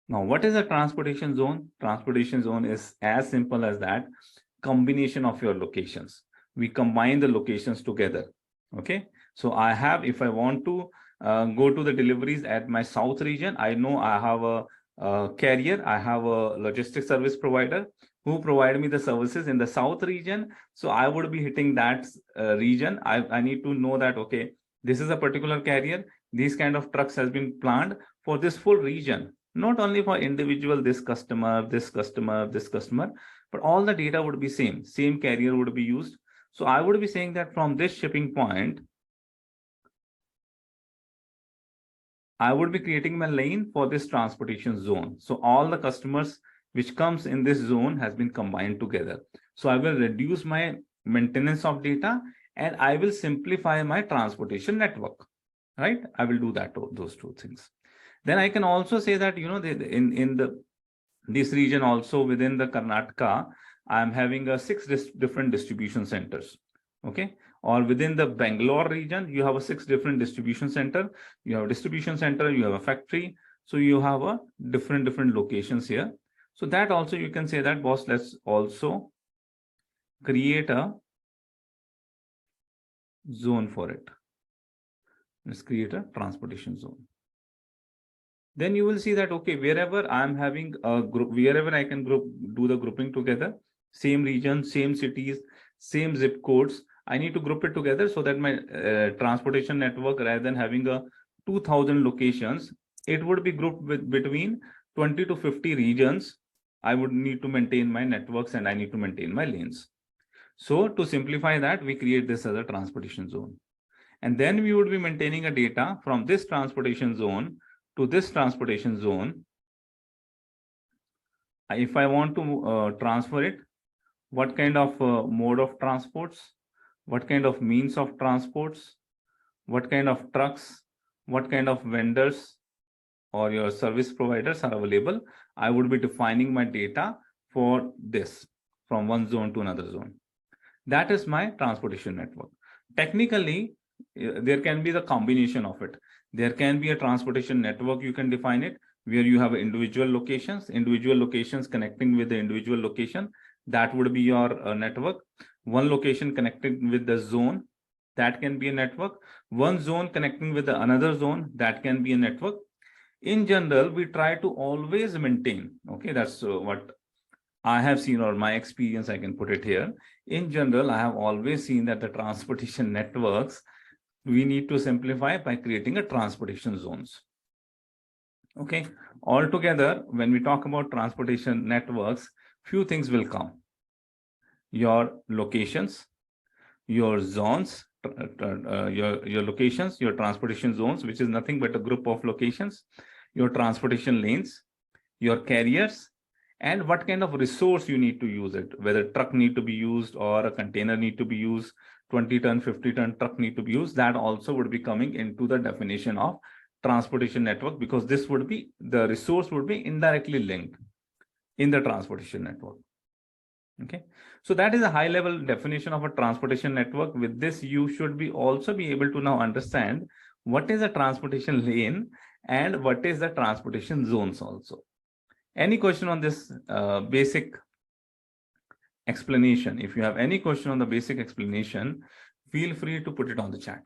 Now, what is a transportation zone? Transportation zone is as simple as that, combination of your locations. We combine the locations together. Okay. So I have, if I want to go to the deliveries at my south region, I know I have a carrier, I have a logistics service provider who provide me the services in the south region. So I would be hitting that region. I need to know that, okay, this is a particular carrier. These kind of trucks has been planned for this full region, not only for individual, this customer, this customer, this customer, but all the data would be same carrier would be used. So I would be saying that from this shipping point, I would be creating my lane for this transportation zone. So all the customers which comes in this zone has been combined together. So I will reduce my maintenance of data and I will simplify my transportation network, right? I will do that, those two things. Then I can also say that, you know, in this region also within the Karnataka, I'm having a 6 different distribution centers. Okay. Or within the Bangalore region, you have a 6 different distribution center. You have a distribution center, you have a factory. So you have a different locations here. So that also you can say that, boss, let's also create a zone for it. Let's create a transportation zone. Then you will see that, okay, wherever I'm having a group, wherever I can do the grouping together, same region, same cities, same zip codes, I need to group it together so that my transportation network, rather than having a 2000 locations, it would be grouped with between 20 to 50 regions. I would need to maintain my networks and I need to maintain my lanes. So to simplify that, we create this as a transportation zone. And then we would be maintaining a data from this transportation zone to this transportation zone. If I want to transfer it, what kind of mode of transports, what kind of means of transports, what kind of trucks, what kind of vendors or your service providers are available, I would be defining my data for this from one zone to another zone. That is my transportation network. Technically, there can be the combination of it. There can be a transportation network, you can define it, where you have individual locations connecting with the individual location. That would be your network. One location connecting with the zone, that can be a network. One zone connecting with the another zone, that can be a network. In general, we try to always maintain, okay, that's what I have seen, or my experience, I can put it here. In general, I have always seen that the transportation networks, we need to simplify by creating a transportation zones. Okay. Altogether, when we talk about transportation networks, few things will come. Your locations, your zones, your locations, your transportation zones, which is nothing but a group of locations, your transportation lanes, your carriers, and what kind of resource you need to use it, whether truck need to be used or a container need to be used, 20-ton, 50-ton truck need to be used. That also would be coming into the definition of transportation network, because this would be, the resource would be indirectly linked in the transportation network. Okay, so that is a high level definition of a transportation network. With this, you should be also be able to now understand what is a transportation lane and what is the transportation zones also. Any question on this basic explanation? If you have any question on the basic explanation, feel free to put it on the chat.